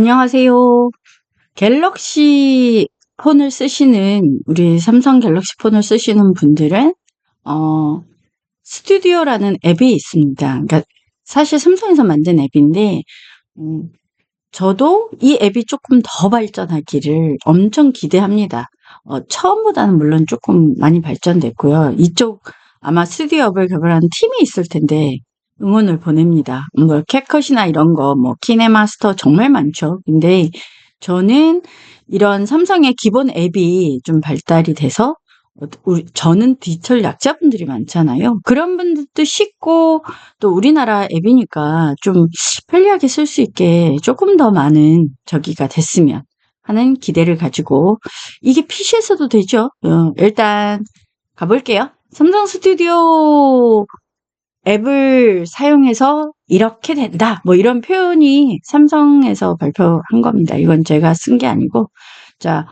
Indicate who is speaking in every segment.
Speaker 1: 안녕하세요. 갤럭시 폰을 쓰시는 우리 삼성 갤럭시 폰을 쓰시는 분들은 어 스튜디오라는 앱이 있습니다. 그러니까 사실 삼성에서 만든 앱인데 음 저도 이 앱이 조금 더 발전하기를 엄청 기대합니다. 처음보다는 물론 조금 많이 발전됐고요. 이쪽 아마 스튜디오 앱을 개발하는 팀이 있을 텐데 응원을 보냅니다. 뭐 캡컷이나 이런 거 뭐 키네마스터 정말 많죠. 근데 저는 이런 삼성의 기본 앱이 좀 발달이 돼서 저는 디지털 약자분들이 많잖아요. 그런 분들도 쉽고 또 우리나라 앱이니까 좀 편리하게 쓸 수 있게 조금 더 많은 저기가 됐으면 하는 기대를 가지고 이게 PC에서도 되죠. 일단 가볼게요. 삼성 스튜디오 앱을 사용해서 이렇게 된다. 뭐 이런 표현이 삼성에서 발표한 겁니다. 이건 제가 쓴 게 아니고. 자,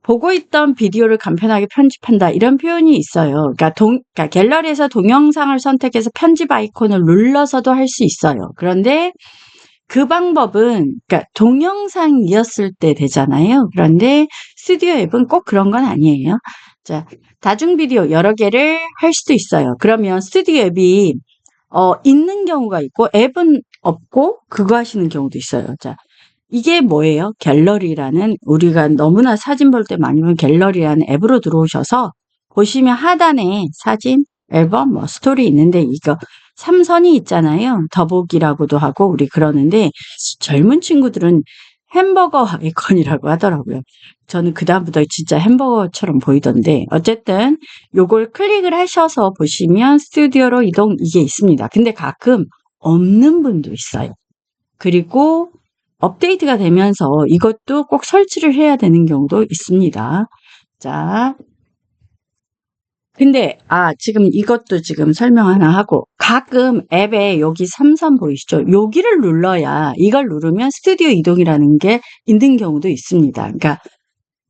Speaker 1: 보고 있던 비디오를 간편하게 편집한다. 이런 표현이 있어요. 그러니까 갤러리에서 동영상을 선택해서 편집 아이콘을 눌러서도 할 수 있어요. 그런데 그 방법은 그러니까 동영상이었을 때 되잖아요. 그런데 스튜디오 앱은 꼭 그런 건 아니에요. 자, 다중 비디오 여러 개를 할 수도 있어요. 그러면 스튜디오 앱이 있는 경우가 있고 앱은 없고 그거 하시는 경우도 있어요. 자, 이게 뭐예요? 갤러리라는 우리가 너무나 사진 볼 때 많이 보는 갤러리라는 앱으로 들어오셔서 보시면 하단에 사진, 앨범, 뭐 스토리 있는데 이거 3선이 있잖아요. 더보기라고도 하고 우리 그러는데 젊은 친구들은 햄버거 아이콘이라고 하더라고요. 저는 그다음부터 진짜 햄버거처럼 보이던데 어쨌든 요걸 클릭을 하셔서 보시면 스튜디오로 이동 이게 있습니다. 근데 가끔 없는 분도 있어요. 그리고 업데이트가 되면서 이것도 꼭 설치를 해야 되는 경우도 있습니다. 자, 근데 지금 이것도 지금 설명 하나 하고 가끔 앱에 여기 3선 보이시죠? 여기를 눌러야 이걸 누르면 스튜디오 이동이라는 게 있는 경우도 있습니다. 그러니까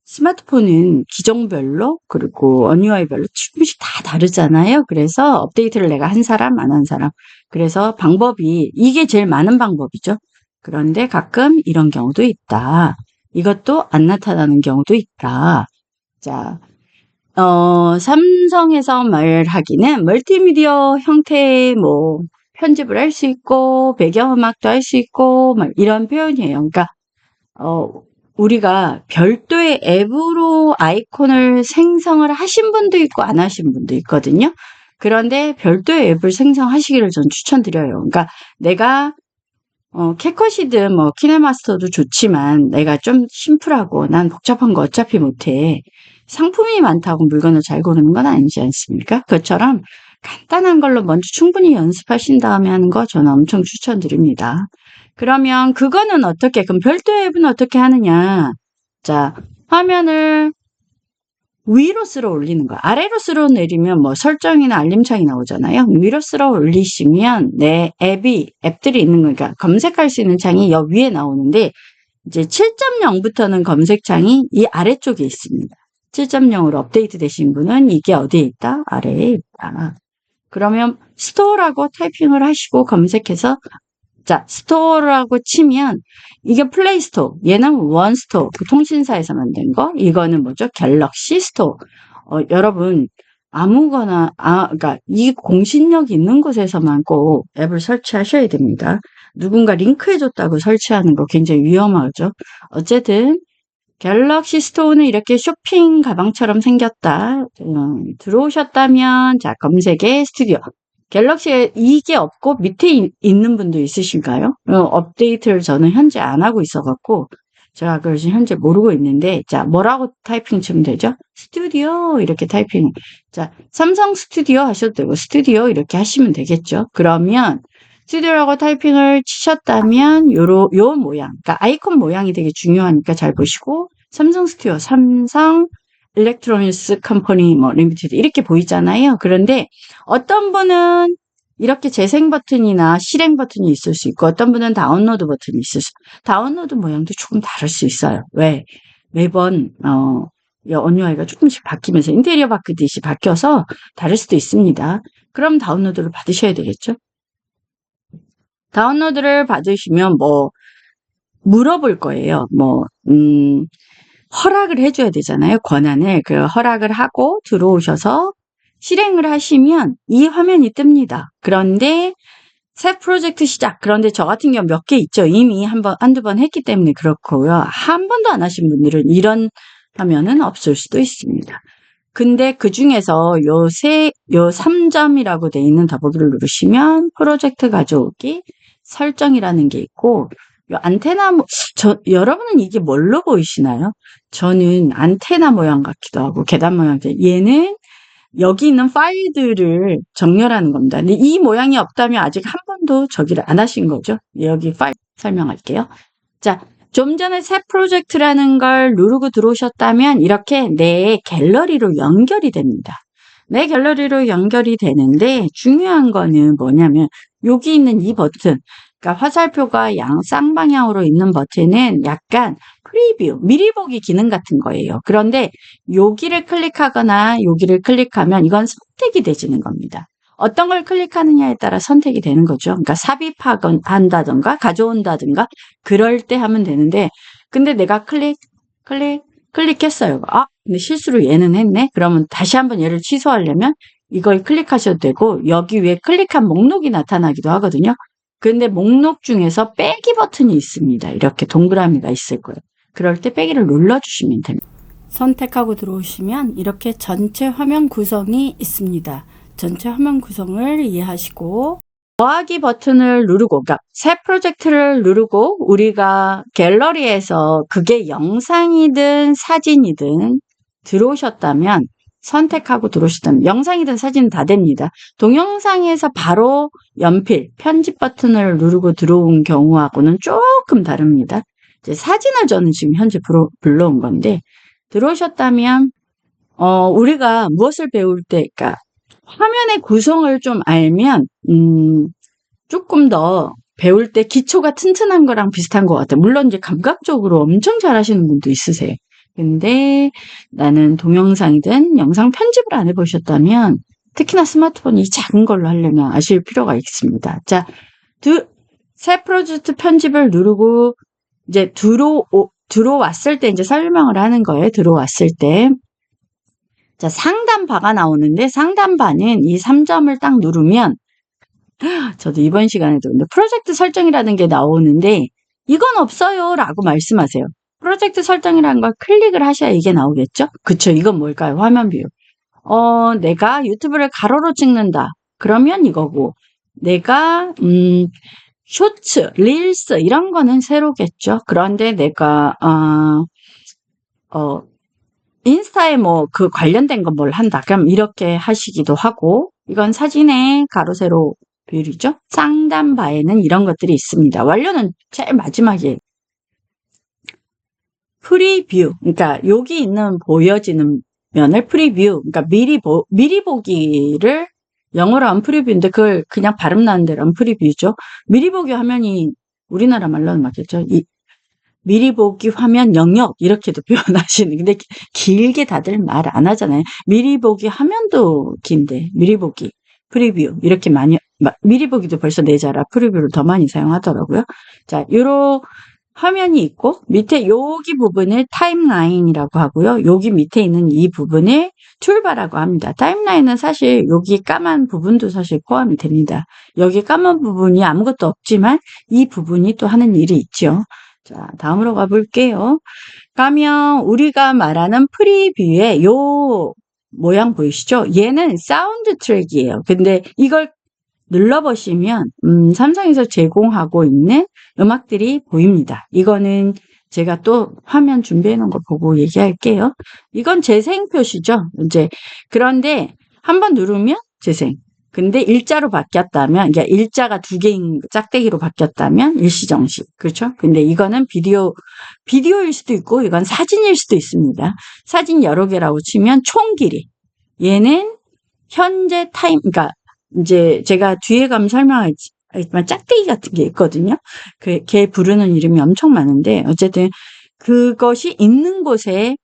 Speaker 1: 스마트폰은 기종별로 그리고 언유아이별로 조금씩 다 다르잖아요. 그래서 업데이트를 내가 한 사람 안 한 사람 그래서 방법이 이게 제일 많은 방법이죠. 그런데 가끔 이런 경우도 있다. 이것도 안 나타나는 경우도 있다. 자, 삼성에서 말하기는 멀티미디어 형태의 뭐 편집을 할 수 있고 배경음악도 할 수 있고 막 이런 표현이에요. 그러니까 우리가 별도의 앱으로 아이콘을 생성을 하신 분도 있고 안 하신 분도 있거든요. 그런데 별도의 앱을 생성하시기를 전 추천드려요. 그러니까 내가 캡컷이든 뭐 키네마스터도 좋지만 내가 좀 심플하고 난 복잡한 거 어차피 못해. 상품이 많다고 물건을 잘 고르는 건 아니지 않습니까? 그것처럼 간단한 걸로 먼저 충분히 연습하신 다음에 하는 거 저는 엄청 추천드립니다. 그러면 그거는 어떻게, 그럼 별도 앱은 어떻게 하느냐? 자, 화면을 위로 쓸어 올리는 거. 아래로 쓸어 내리면 뭐 설정이나 알림창이 나오잖아요. 위로 쓸어 올리시면 내 앱들이 있는 거니까 검색할 수 있는 창이 여기 위에 나오는데 이제 7.0부터는 검색창이 이 아래쪽에 있습니다. 7.0으로 업데이트 되신 분은 이게 어디에 있다? 아래에 있다. 그러면 스토어라고 타이핑을 하시고 검색해서 자, 스토어라고 치면 이게 플레이스토어, 얘는 원스토어, 그 통신사에서 만든 거. 이거는 뭐죠? 갤럭시 스토어. 여러분 아무거나 그러니까 이 공신력 있는 곳에서만 꼭 앱을 설치하셔야 됩니다. 누군가 링크해줬다고 설치하는 거 굉장히 위험하죠. 어쨌든 갤럭시 스토어는 이렇게 쇼핑 가방처럼 생겼다. 들어오셨다면 자 검색에 스튜디오. 갤럭시에 이게 없고 밑에 있는 분도 있으신가요? 업데이트를 저는 현재 안 하고 있어갖고 제가 그걸 지금 현재 모르고 있는데 자 뭐라고 타이핑 치면 되죠? 스튜디오 이렇게 타이핑. 자 삼성 스튜디오 하셔도 되고 스튜디오 이렇게 하시면 되겠죠. 그러면 스튜디오라고 타이핑을 치셨다면 요 모양, 그러니까 아이콘 모양이 되게 중요하니까 잘 보시고 삼성 스튜디오, 삼성 일렉트로닉스 컴퍼니 뭐 리미티드 이렇게 보이잖아요. 그런데 어떤 분은 이렇게 재생 버튼이나 실행 버튼이 있을 수 있고 어떤 분은 다운로드 버튼이 있을 수 다운로드 모양도 조금 다를 수 있어요. 왜? 매번 언유아이가 조금씩 바뀌면서 인테리어 바뀌듯이 바뀌어서 다를 수도 있습니다. 그럼 다운로드를 받으셔야 되겠죠. 다운로드를 받으시면 물어볼 거예요. 허락을 해줘야 되잖아요. 권한을. 그 허락을 하고 들어오셔서 실행을 하시면 이 화면이 뜹니다. 그런데 새 프로젝트 시작. 그런데 저 같은 경우 몇 개 있죠. 이미 한두 번 했기 때문에 그렇고요. 한 번도 안 하신 분들은 이런 화면은 없을 수도 있습니다. 근데 그 중에서 요 3점이라고 돼 있는 더보기를 누르시면 프로젝트 가져오기 설정이라는 게 있고, 요 안테나, 여러분은 이게 뭘로 보이시나요? 저는 안테나 모양 같기도 하고, 계단 모양, 얘는 여기 있는 파일들을 정렬하는 겁니다. 근데 이 모양이 없다면 아직 한 번도 저기를 안 하신 거죠. 여기 파일 설명할게요. 자, 좀 전에 새 프로젝트라는 걸 누르고 들어오셨다면 이렇게 내 갤러리로 연결이 됩니다. 내 갤러리로 연결이 되는데 중요한 거는 뭐냐면 여기 있는 이 버튼, 그러니까 화살표가 쌍방향으로 있는 버튼은 약간 프리뷰, 미리 보기 기능 같은 거예요. 그런데 여기를 클릭하거나 여기를 클릭하면 이건 선택이 되지는 겁니다. 어떤 걸 클릭하느냐에 따라 선택이 되는 거죠. 그러니까 삽입한다든가 가져온다든가 그럴 때 하면 되는데, 근데 내가 클릭했어요. 근데 실수로 얘는 했네? 그러면 다시 한번 얘를 취소하려면 이걸 클릭하셔도 되고, 여기 위에 클릭한 목록이 나타나기도 하거든요. 근데 목록 중에서 빼기 버튼이 있습니다. 이렇게 동그라미가 있을 거예요. 그럴 때 빼기를 눌러주시면 됩니다. 선택하고 들어오시면 이렇게 전체 화면 구성이 있습니다. 전체 화면 구성을 이해하시고 더하기 버튼을 누르고, 그러니까 새 프로젝트를 누르고 우리가 갤러리에서 그게 영상이든 사진이든 들어오셨다면 선택하고 들어오시다면, 영상이든 사진은 다 됩니다. 동영상에서 바로 연필, 편집 버튼을 누르고 들어온 경우하고는 조금 다릅니다. 이제 사진을 저는 지금 현재 불러온 건데, 들어오셨다면 우리가 무엇을 배울 때, 그러니까 화면의 구성을 좀 알면 조금 더 배울 때 기초가 튼튼한 거랑 비슷한 것 같아요. 물론 이제 감각적으로 엄청 잘하시는 분도 있으세요. 근데 나는 동영상이든 영상 편집을 안 해보셨다면 특히나 스마트폰이 작은 걸로 하려면 아실 필요가 있습니다. 자, 새 프로젝트 편집을 누르고 이제 들어왔을 때 이제 설명을 하는 거예요. 들어왔을 때. 자, 상단바가 나오는데 상단바는 이 3점을 딱 누르면, 저도 이번 시간에도 근데 프로젝트 설정이라는 게 나오는데 이건 없어요 라고 말씀하세요. 프로젝트 설정이라는 걸 클릭을 하셔야 이게 나오겠죠? 그쵸? 이건 뭘까요? 화면 뷰. 내가 유튜브를 가로로 찍는다. 그러면 이거고, 내가 쇼츠, 릴스 이런 거는 세로겠죠? 그런데 내가 인스타에 그 관련된 거 뭘 한다. 그럼 이렇게 하시기도 하고, 이건 사진의 가로 세로 비율이죠. 상단바에는 이런 것들이 있습니다. 완료는 제일 마지막에 프리뷰, 그러니까 여기 있는 보여지는 면을 프리뷰, 그러니까 미리 보기를 영어로 하면 프리뷰인데 그걸 그냥 발음 나는 대로 하면 프리뷰죠. 미리 보기 화면이 우리나라 말로는 맞겠죠. 미리 보기 화면 영역 이렇게도 표현하시는, 근데 길게 다들 말 안 하잖아요. 미리 보기 화면도 긴데 미리 보기, 프리뷰 이렇게 많이, 미리 보기도 벌써 내자라 프리뷰를 더 많이 사용하더라고요. 자, 요런 화면이 있고 밑에 여기 부분을 타임라인이라고 하고요. 여기 밑에 있는 이 부분을 툴바라고 합니다. 타임라인은 사실 여기 까만 부분도 사실 포함이 됩니다. 여기 까만 부분이 아무것도 없지만 이 부분이 또 하는 일이 있죠. 자, 다음으로 가볼게요. 가면 우리가 말하는 프리뷰의 요 모양 보이시죠? 얘는 사운드 트랙이에요. 근데 이걸 눌러보시면 삼성에서 제공하고 있는 음악들이 보입니다. 이거는 제가 또 화면 준비해 놓은 거 보고 얘기할게요. 이건 재생 표시죠. 이제 그런데 한번 누르면 재생. 근데 일자로 바뀌었다면, 그러니까 일자가 두 개인 짝대기로 바뀌었다면 일시정지. 그렇죠? 근데 이거는 비디오일 수도 있고 이건 사진일 수도 있습니다. 사진 여러 개라고 치면 총 길이. 얘는 현재 타임, 그러니까 이제 제가 뒤에 가면 설명하지만 짝대기 같은 게 있거든요. 걔 부르는 이름이 엄청 많은데 어쨌든 그것이 있는 곳에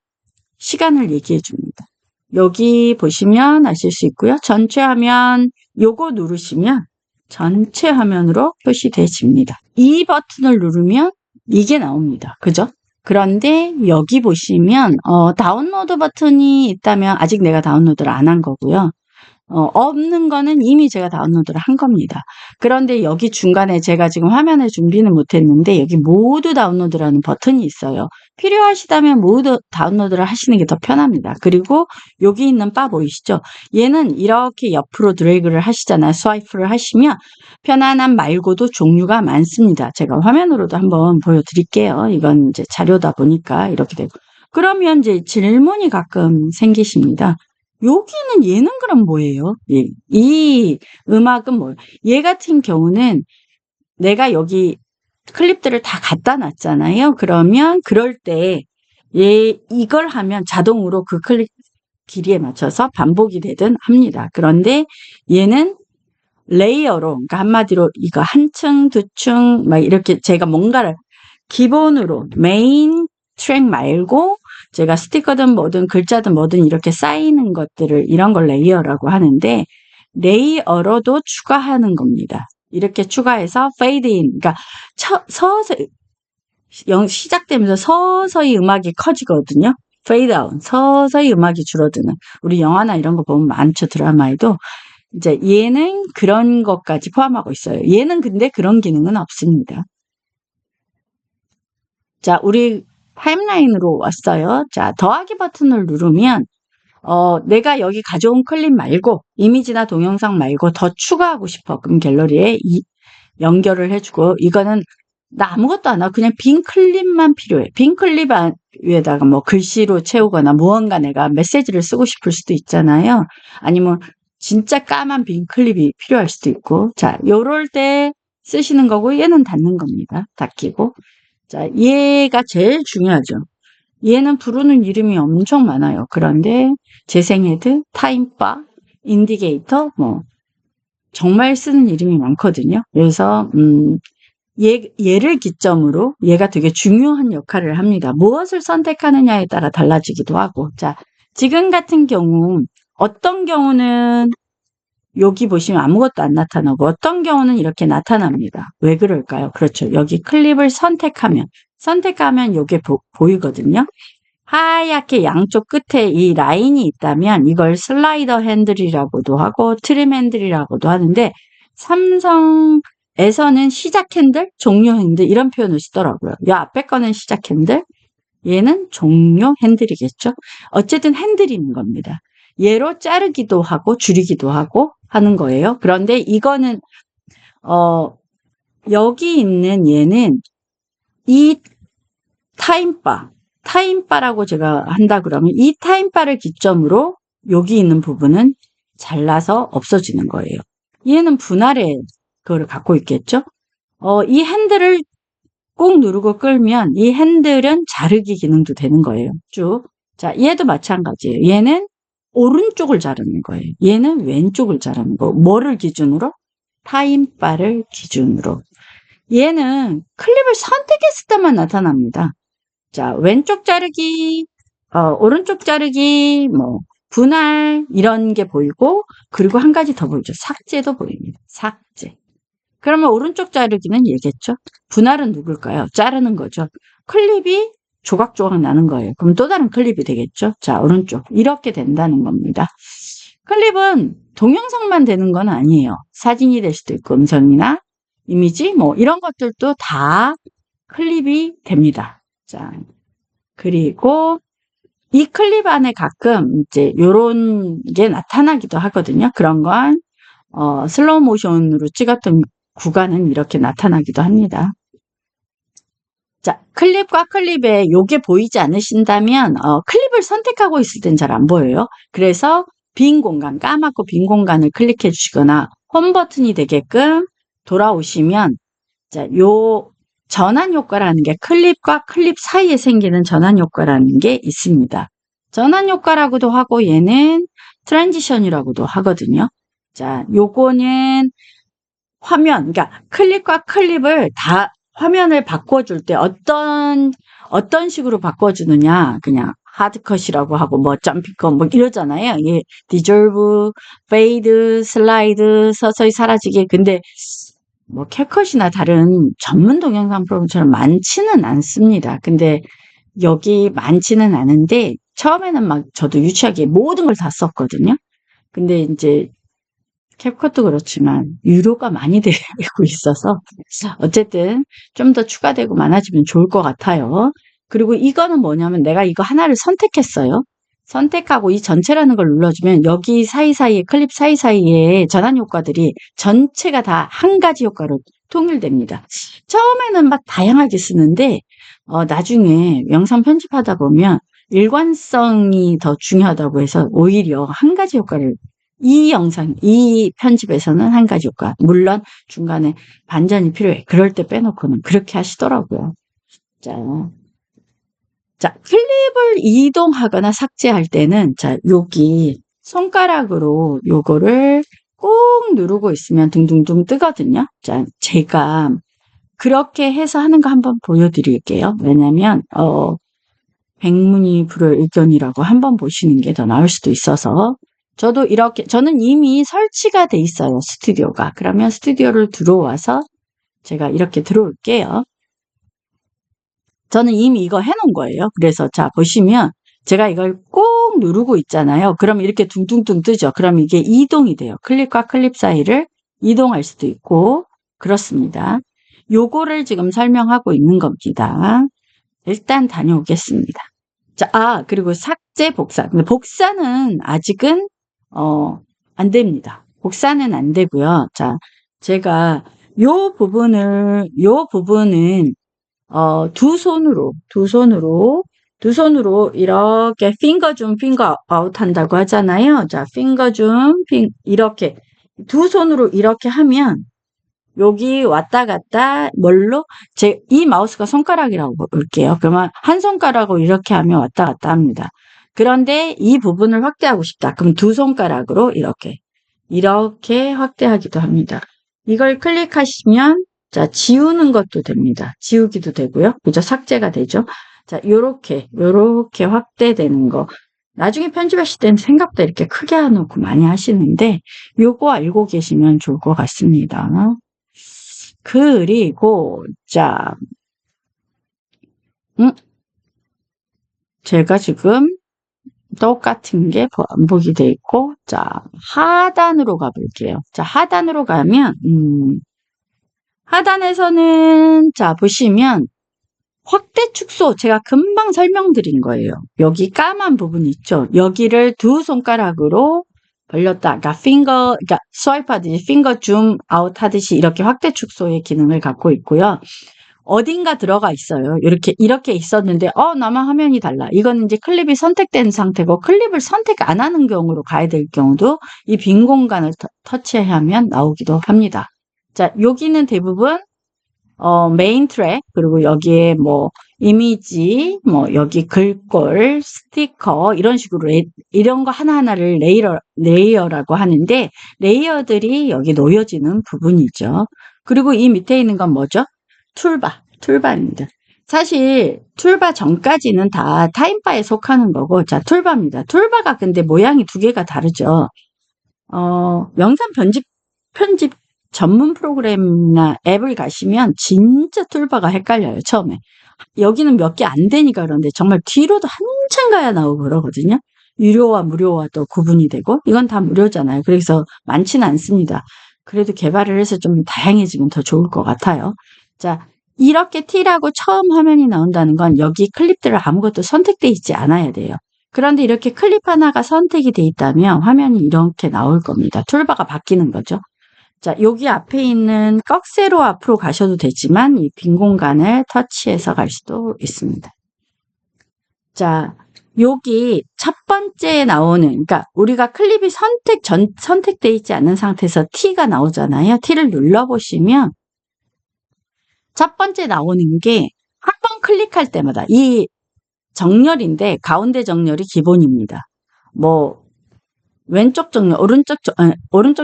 Speaker 1: 시간을 얘기해 줍니다. 여기 보시면 아실 수 있고요. 전체 화면 요거 누르시면 전체 화면으로 표시되집니다. 이 버튼을 누르면 이게 나옵니다. 그죠? 그런데 여기 보시면 다운로드 버튼이 있다면 아직 내가 다운로드를 안 한 거고요. 없는 거는 이미 제가 다운로드를 한 겁니다. 그런데 여기 중간에 제가 지금 화면을 준비는 못했는데 여기 모두 다운로드라는 버튼이 있어요. 필요하시다면 모두 다운로드를 하시는 게 더 편합니다. 그리고 여기 있는 바 보이시죠? 얘는 이렇게 옆으로 드래그를 하시잖아요. 스와이프를 하시면 편안함 말고도 종류가 많습니다. 제가 화면으로도 한번 보여드릴게요. 이건 이제 자료다 보니까 이렇게 되고. 그러면 이제 질문이 가끔 생기십니다. 여기는 얘는 그럼 뭐예요? 이 음악은 뭐예요? 얘 같은 경우는 내가 여기 클립들을 다 갖다 놨잖아요. 그러면 그럴 때 이걸 하면 자동으로 그 클립 길이에 맞춰서 반복이 되든 합니다. 그런데 얘는 레이어로, 그러니까 한마디로 이거 한 층, 두 층, 막 이렇게 제가 뭔가를 기본으로 메인 트랙 말고 제가 스티커든 뭐든 글자든 뭐든 이렇게 쌓이는 것들을 이런 걸 레이어라고 하는데 레이어로도 추가하는 겁니다. 이렇게 추가해서 페이드 인, 그러니까 서서히 시작되면서 서서히 음악이 커지거든요. 페이드 아웃, 서서히 음악이 줄어드는. 우리 영화나 이런 거 보면 많죠. 드라마에도. 이제 얘는 그런 것까지 포함하고 있어요. 얘는 근데 그런 기능은 없습니다. 자, 우리 타임라인으로 왔어요. 자, 더하기 버튼을 누르면 내가 여기 가져온 클립 말고 이미지나 동영상 말고 더 추가하고 싶어. 그럼 갤러리에 연결을 해주고 이거는 나 아무것도 안 하고 그냥 빈 클립만 필요해. 빈 클립 위에다가 뭐 글씨로 채우거나 무언가 내가 메시지를 쓰고 싶을 수도 있잖아요. 아니면 진짜 까만 빈 클립이 필요할 수도 있고. 자, 요럴 때 쓰시는 거고 얘는 닫는 겁니다. 닫히고. 자, 얘가 제일 중요하죠. 얘는 부르는 이름이 엄청 많아요. 그런데 재생헤드, 타임바, 인디게이터, 뭐 정말 쓰는 이름이 많거든요. 그래서 얘를 기점으로 얘가 되게 중요한 역할을 합니다. 무엇을 선택하느냐에 따라 달라지기도 하고. 자, 지금 같은 경우 어떤 경우는 여기 보시면 아무것도 안 나타나고 어떤 경우는 이렇게 나타납니다. 왜 그럴까요? 그렇죠. 여기 클립을 선택하면 이게 보이거든요. 하얗게 양쪽 끝에 이 라인이 있다면 이걸 슬라이더 핸들이라고도 하고 트림 핸들이라고도 하는데 삼성에서는 시작 핸들, 종료 핸들 이런 표현을 쓰더라고요. 이 앞에 거는 시작 핸들, 얘는 종료 핸들이겠죠. 어쨌든 핸들인 겁니다. 얘로 자르기도 하고 줄이기도 하고 하는 거예요. 그런데 이거는 여기 있는 얘는 이 타임바라고 제가 한다 그러면 이 타임바를 기점으로 여기 있는 부분은 잘라서 없어지는 거예요. 얘는 분할의 그거를 갖고 있겠죠. 이 핸들을 꾹 누르고 끌면 이 핸들은 자르기 기능도 되는 거예요. 쭉. 자, 얘도 마찬가지예요. 얘는 오른쪽을 자르는 거예요. 얘는 왼쪽을 자르는 거. 뭐를 기준으로? 타임바를 기준으로. 얘는 클립을 선택했을 때만 나타납니다. 자, 왼쪽 자르기, 오른쪽 자르기, 뭐 분할 이런 게 보이고 그리고 한 가지 더 보이죠. 삭제도 보입니다. 삭제. 그러면 오른쪽 자르기는 얘겠죠. 분할은 누굴까요? 자르는 거죠. 클립이 조각조각 나는 거예요. 그럼 또 다른 클립이 되겠죠. 자, 오른쪽 이렇게 된다는 겁니다. 클립은 동영상만 되는 건 아니에요. 사진이 될 수도 있고 음성이나 이미지 뭐 이런 것들도 다 클립이 됩니다. 자, 그리고 이 클립 안에 가끔 이제 요런 게 나타나기도 하거든요. 그런 건 슬로우 모션으로 찍었던 구간은 이렇게 나타나기도 합니다. 자, 클립과 클립에 요게 보이지 않으신다면 클립을 선택하고 있을 땐 잘 안 보여요. 그래서 빈 공간, 까맣고 빈 공간을 클릭해 주시거나 홈 버튼이 되게끔 돌아오시면 자, 요 전환 효과라는 게 클립과 클립 사이에 생기는 전환 효과라는 게 있습니다. 전환 효과라고도 하고 얘는 트랜지션이라고도 하거든요. 자, 요거는 화면, 그러니까 클립과 클립을 다 화면을 바꿔줄 때 어떤 식으로 바꿔주느냐, 그냥 하드컷이라고 하고 뭐 점핑컷 뭐 이러잖아요. 예, 디졸브, 페이드, 슬라이드, 서서히 사라지게. 근데 뭐 캡컷이나 다른 전문 동영상 프로그램처럼 많지는 않습니다. 근데 여기 많지는 않은데 처음에는 막 저도 유치하게 모든 걸 다 썼거든요. 근데 이제 캡컷도 그렇지만 유료가 많이 되고 있어서 어쨌든 좀 더 추가되고 많아지면 좋을 것 같아요. 그리고 이거는 뭐냐면 내가 이거 하나를 선택했어요. 선택하고 이 전체라는 걸 눌러주면 여기 사이사이에 클립 사이사이에 전환 효과들이 전체가 다 한 가지 효과로 통일됩니다. 처음에는 막 다양하게 쓰는데 나중에 영상 편집하다 보면 일관성이 더 중요하다고 해서 오히려 한 가지 효과를 이 편집에서는 한 가지 효과. 물론 중간에 반전이 필요해. 그럴 때 빼놓고는 그렇게 하시더라고요. 자, 클립을 이동하거나 삭제할 때는, 여기 손가락으로 요거를 꾹 누르고 있으면 둥둥둥 뜨거든요. 자, 제가 그렇게 해서 하는 거 한번 보여드릴게요. 왜냐면, 백문이 불여일견이라고 한번 보시는 게 더 나을 수도 있어서. 저는 이미 설치가 돼 있어요, 스튜디오가. 그러면 스튜디오를 들어와서 제가 이렇게 들어올게요. 저는 이미 이거 해놓은 거예요. 그래서 자, 보시면 제가 이걸 꼭 누르고 있잖아요. 그럼 이렇게 둥둥둥 뜨죠. 그럼 이게 이동이 돼요. 클립과 클립 사이를 이동할 수도 있고, 그렇습니다. 요거를 지금 설명하고 있는 겁니다. 일단 다녀오겠습니다. 자, 그리고 삭제, 복사. 근데 복사는 아직은, 안 됩니다. 복사는 안 되고요. 자, 제가 요 부분은, 두 손으로 이렇게 핑거 줌, 핑거 아웃 한다고 하잖아요. 자, 핑거 줌, 이렇게. 두 손으로 이렇게 하면, 여기 왔다 갔다 뭘로 이 마우스가 손가락이라고 볼게요. 그러면 한 손가락으로 이렇게 하면 왔다 갔다 합니다. 그런데 이 부분을 확대하고 싶다. 그럼 두 손가락으로 이렇게 확대하기도 합니다. 이걸 클릭하시면 자, 지우는 것도 됩니다. 지우기도 되고요. 그죠? 삭제가 되죠. 자, 요렇게 확대되는 거. 나중에 편집하실 때는 생각보다 이렇게 크게 해놓고 많이 하시는데 요거 알고 계시면 좋을 것 같습니다. 그리고 자, 제가 지금 똑같은 게 반복이 돼 있고, 자, 하단으로 가볼게요. 자, 하단으로 가면 하단에서는 자, 보시면 확대 축소 제가 금방 설명드린 거예요. 여기 까만 부분 있죠. 여기를 두 손가락으로 벌렸다. 그러니까 스와이프 하듯이 핑거 줌 아웃 하듯이 이렇게 확대 축소의 기능을 갖고 있고요. 어딘가 들어가 있어요. 이렇게 있었는데, 나만 화면이 달라. 이거는 이제 클립이 선택된 상태고, 클립을 선택 안 하는 경우로 가야 될 경우도 이 빈 공간을 터치하면 나오기도 합니다. 자, 여기는 대부분, 메인 트랙, 그리고 여기에 뭐, 이미지, 뭐, 여기 글꼴, 스티커, 이런 식으로, 이런 거 하나하나를 레이어라고 하는데, 레이어들이 여기 놓여지는 부분이죠. 그리고 이 밑에 있는 건 뭐죠? 툴바입니다. 사실 툴바 전까지는 다 타임바에 속하는 거고, 자, 툴바입니다. 툴바가 근데 모양이 두 개가 다르죠. 영상 편집 전문 프로그램이나 앱을 가시면 진짜 툴바가 헷갈려요, 처음에. 여기는 몇 개 안 되니까 그런데 정말 뒤로도 한참 가야 나오고 그러거든요. 유료와 무료와 또 구분이 되고, 이건 다 무료잖아요. 그래서 많지는 않습니다. 그래도 개발을 해서 좀 다양해지면 더 좋을 것 같아요. 자, 이렇게 T라고 처음 화면이 나온다는 건 여기 클립들 아무것도 선택돼 있지 않아야 돼요. 그런데 이렇게 클립 하나가 선택이 돼 있다면 화면이 이렇게 나올 겁니다. 툴바가 바뀌는 거죠. 자, 여기 앞에 있는 꺽쇠로 앞으로 가셔도 되지만 이 빈 공간을 터치해서 갈 수도 있습니다. 자, 여기 첫 번째 나오는, 그러니까 우리가 클립이 선택돼 있지 않은 상태에서 T가 나오잖아요. T를 눌러보시면 첫 번째 나오는 게 한 번 클릭할 때마다 이 정렬인데 가운데 정렬이 기본입니다. 뭐 왼쪽 정렬, 오른쪽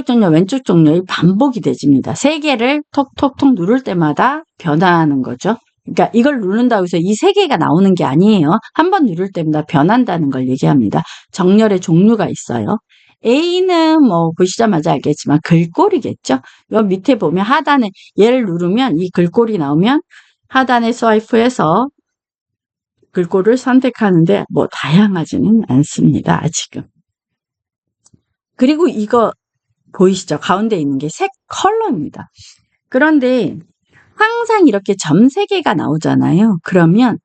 Speaker 1: 정렬, 왼쪽 정렬이 반복이 되집니다. 세 개를 톡톡톡 누를 때마다 변화하는 거죠. 그러니까 이걸 누른다고 해서 이 세 개가 나오는 게 아니에요. 한 번 누를 때마다 변한다는 걸 얘기합니다. 정렬의 종류가 있어요. A는 뭐 보시자마자 알겠지만 글꼴이겠죠. 요 밑에 보면 하단에 얘를 누르면 이 글꼴이 나오면 하단에 스와이프해서 글꼴을 선택하는데 뭐 다양하지는 않습니다. 아직은. 그리고 이거 보이시죠? 가운데 있는 게 색 컬러입니다. 그런데 항상 이렇게 점 3개가 나오잖아요. 그러면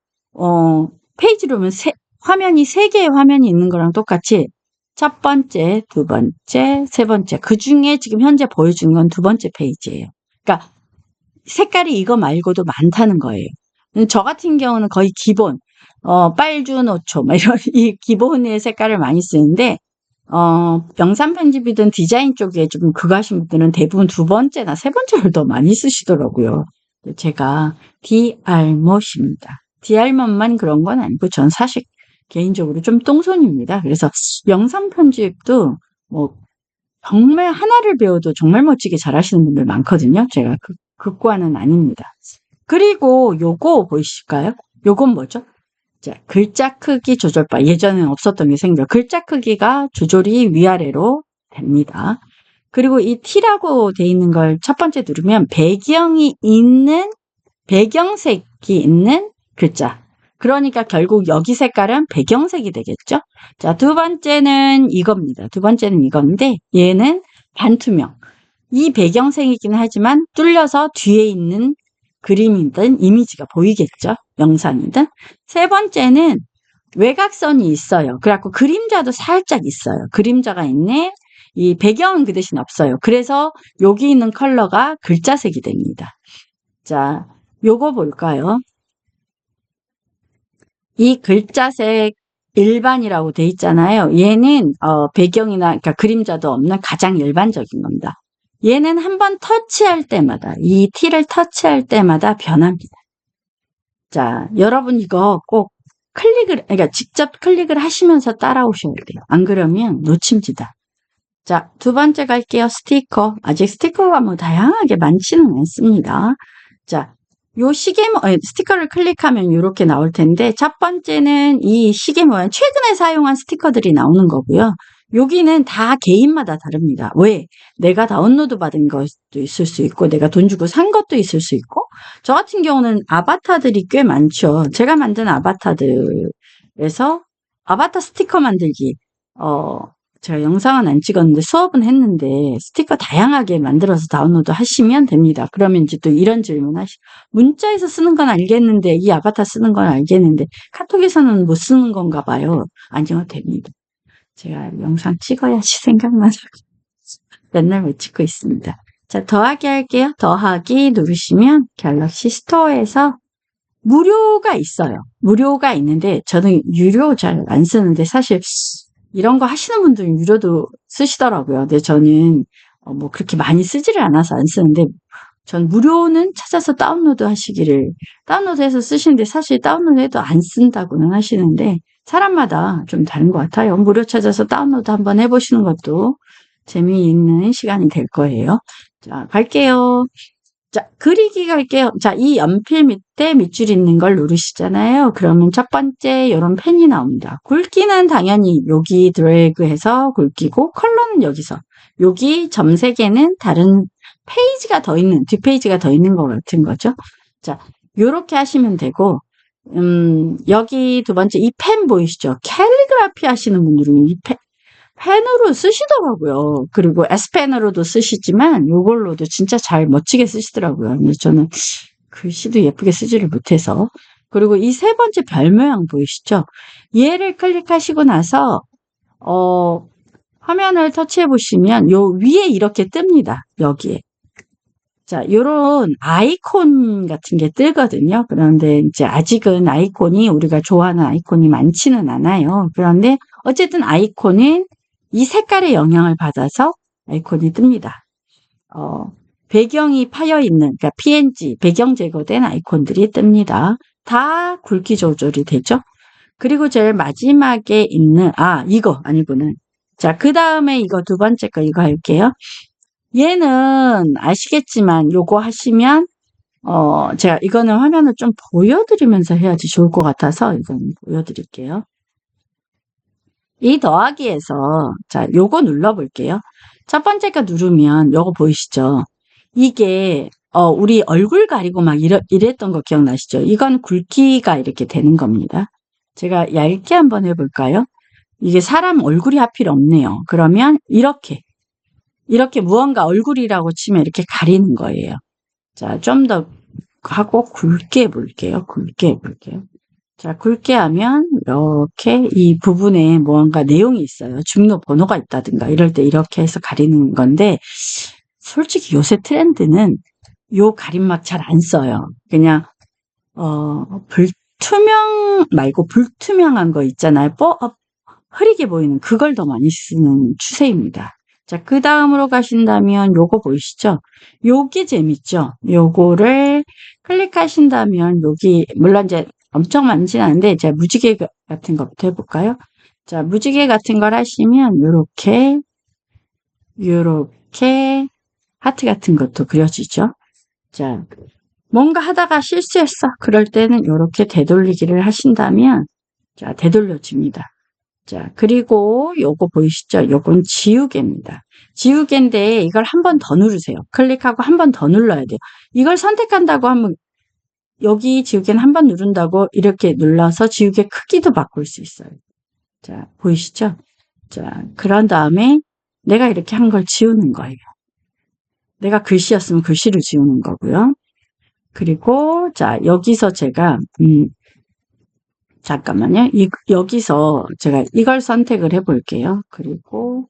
Speaker 1: 페이지로 보면 화면이 3개의 화면이 있는 거랑 똑같이 첫 번째, 두 번째, 세 번째. 그 중에 지금 현재 보여준 건 두 번째 페이지예요. 그러니까 색깔이 이거 말고도 많다는 거예요. 저 같은 경우는 거의 기본, 빨주, 노초, 막 이런 이 기본의 색깔을 많이 쓰는데, 영상 편집이든 디자인 쪽에 좀 그거 하신 분들은 대부분 두 번째나 세 번째를 더 많이 쓰시더라고요. 제가 DR못입니다. DR못만 그런 건 아니고 전 사실 개인적으로 좀 똥손입니다. 그래서 영상 편집도 뭐 정말 하나를 배워도 정말 멋지게 잘하시는 분들 많거든요. 제가 그과는 아닙니다. 그리고 요거 보이실까요? 요건 뭐죠? 자, 글자 크기 조절바. 예전에는 없었던 게 생겨요. 글자 크기가 조절이 위아래로 됩니다. 그리고 이 T라고 돼 있는 걸 첫 번째 누르면 배경색이 있는 글자. 그러니까 결국 여기 색깔은 배경색이 되겠죠? 자, 두 번째는 이겁니다. 두 번째는 이건데 얘는 반투명. 이 배경색이긴 하지만 뚫려서 뒤에 있는 그림이든 이미지가 보이겠죠? 영상이든. 세 번째는 외곽선이 있어요. 그래갖고 그림자도 살짝 있어요. 그림자가 있네. 이 배경은 그 대신 없어요. 그래서 여기 있는 컬러가 글자색이 됩니다. 자, 요거 볼까요? 이 글자색 일반이라고 돼 있잖아요. 얘는 배경이나 그러니까 그림자도 없는 가장 일반적인 겁니다. 얘는 한번 터치할 때마다 이 T를 터치할 때마다 변합니다. 자, 여러분 이거 꼭 그러니까 직접 클릭을 하시면서 따라오셔야 돼요. 안 그러면 놓칩니다. 자, 두 번째 갈게요. 스티커. 아직 스티커가 뭐 다양하게 많지는 않습니다. 자, 요 스티커를 클릭하면 이렇게 나올 텐데, 첫 번째는 이 시계 모양, 최근에 사용한 스티커들이 나오는 거고요. 여기는 다 개인마다 다릅니다. 왜? 내가 다운로드 받은 것도 있을 수 있고, 내가 돈 주고 산 것도 있을 수 있고, 저 같은 경우는 아바타들이 꽤 많죠. 제가 만든 아바타들에서 아바타 스티커 만들기, 제가 영상은 안 찍었는데 수업은 했는데 스티커 다양하게 만들어서 다운로드 하시면 됩니다. 그러면 이제 또 이런 질문 문자에서 쓰는 건 알겠는데 이 아바타 쓰는 건 알겠는데 카톡에서는 못 쓰는 건가 봐요. 아니요, 됩니다. 제가 영상 찍어야지 생각나서 맨날 못 찍고 있습니다. 자, 더하기 할게요. 더하기 누르시면 갤럭시 스토어에서 무료가 있어요. 무료가 있는데 저는 유료 잘 안 쓰는데 사실 이런 거 하시는 분들은 유료도 쓰시더라고요. 근데 저는 뭐 그렇게 많이 쓰지를 않아서 안 쓰는데 전 무료는 찾아서 다운로드해서 쓰시는데 사실 다운로드해도 안 쓴다고는 하시는데 사람마다 좀 다른 것 같아요. 무료 찾아서 다운로드 한번 해보시는 것도 재미있는 시간이 될 거예요. 자, 갈게요. 자, 그리기 갈게요. 자, 이 연필 밑에 밑줄 있는 걸 누르시잖아요. 그러면 첫 번째 이런 펜이 나옵니다. 굵기는 당연히 여기 드래그해서 굵기고 컬러는 여기서 여기 점 3개는 다른 페이지가 더 있는 뒷페이지가 더 있는 것 같은 거죠. 자, 요렇게 하시면 되고 여기 두 번째 이 펜 보이시죠? 캘리그라피 하시는 분들은 이 펜으로 쓰시더라고요. 그리고 S펜으로도 쓰시지만 이걸로도 진짜 잘 멋지게 쓰시더라고요. 근데 저는 글씨도 예쁘게 쓰지를 못해서. 그리고 이 세 번째 별 모양 보이시죠? 얘를 클릭하시고 나서 화면을 터치해 보시면 요 위에 이렇게 뜹니다. 여기에. 자, 요런 아이콘 같은 게 뜨거든요. 그런데 이제 아직은 아이콘이 우리가 좋아하는 아이콘이 많지는 않아요. 그런데 어쨌든 아이콘은 이 색깔의 영향을 받아서 아이콘이 뜹니다. 배경이 파여있는, 그러니까 PNG, 배경 제거된 아이콘들이 뜹니다. 다 굵기 조절이 되죠. 그리고 제일 마지막에 있는, 이거 아니구나. 자, 그 다음에 이거 두 번째 거 이거 할게요. 얘는 아시겠지만 요거 하시면, 제가 이거는 화면을 좀 보여드리면서 해야지 좋을 것 같아서 이건 보여드릴게요. 이 더하기에서 자, 요거 눌러볼게요. 첫 번째 거 누르면 요거 보이시죠? 이게 우리 얼굴 가리고 막 이랬던 거 기억나시죠? 이건 굵기가 이렇게 되는 겁니다. 제가 얇게 한번 해볼까요? 이게 사람 얼굴이 하필 없네요. 그러면 이렇게 무언가 얼굴이라고 치면 이렇게 가리는 거예요. 자, 좀 더 하고 굵게 해볼게요. 굵게 해볼게요. 자, 굵게 하면 이렇게 이 부분에 무언가 내용이 있어요. 중요번호가 있다든가 이럴 때 이렇게 해서 가리는 건데 솔직히 요새 트렌드는 요 가림막 잘 안 써요. 그냥 불투명 말고 불투명한 거 있잖아요. 흐리게 보이는 그걸 더 많이 쓰는 추세입니다. 자, 그 다음으로 가신다면 요거 보이시죠? 요게 재밌죠? 요거를 클릭하신다면 여기 물론 이제 엄청 많진 않은데 제가 무지개 같은 것부터 해볼까요? 자, 무지개 같은 걸 하시면 요렇게 하트 같은 것도 그려지죠? 자, 뭔가 하다가 실수했어. 그럴 때는 요렇게 되돌리기를 하신다면 자, 되돌려집니다. 자, 그리고 요거 보이시죠? 요건 지우개입니다. 지우개인데 이걸 한 번 더 누르세요. 클릭하고 한 번 더 눌러야 돼요. 이걸 선택한다고 하면 여기 지우개는 한 번 누른다고 이렇게 눌러서 지우개 크기도 바꿀 수 있어요. 자, 보이시죠? 자, 그런 다음에 내가 이렇게 한 걸 지우는 거예요. 내가 글씨였으면 글씨를 지우는 거고요. 그리고 자, 여기서 제가 잠깐만요. 여기서 제가 이걸 선택을 해볼게요. 그리고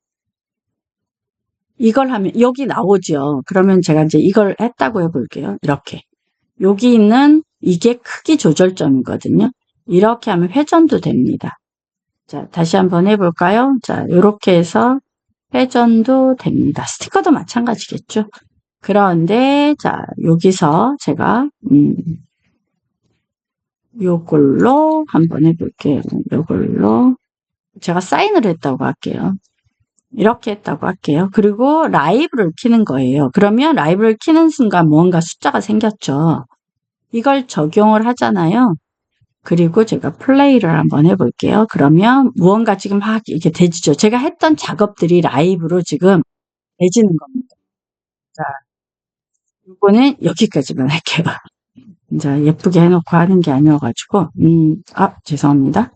Speaker 1: 이걸 하면 여기 나오죠. 그러면 제가 이제 이걸 했다고 해볼게요. 이렇게. 여기 있는 이게 크기 조절점이거든요. 이렇게 하면 회전도 됩니다. 자, 다시 한번 해볼까요? 자, 이렇게 해서 회전도 됩니다. 스티커도 마찬가지겠죠. 그런데 자, 여기서 제가 요걸로 한번 해볼게요. 요걸로 제가 사인을 했다고 할게요. 이렇게 했다고 할게요. 그리고 라이브를 키는 거예요. 그러면 라이브를 키는 순간 무언가 숫자가 생겼죠. 이걸 적용을 하잖아요. 그리고 제가 플레이를 한번 해볼게요. 그러면 무언가 지금 막 이렇게 되지죠. 제가 했던 작업들이 라이브로 지금 되지는 겁니다. 자, 이거는 여기까지만 할게요. 자, 예쁘게 해놓고 하는 게 아니어가지고, 죄송합니다.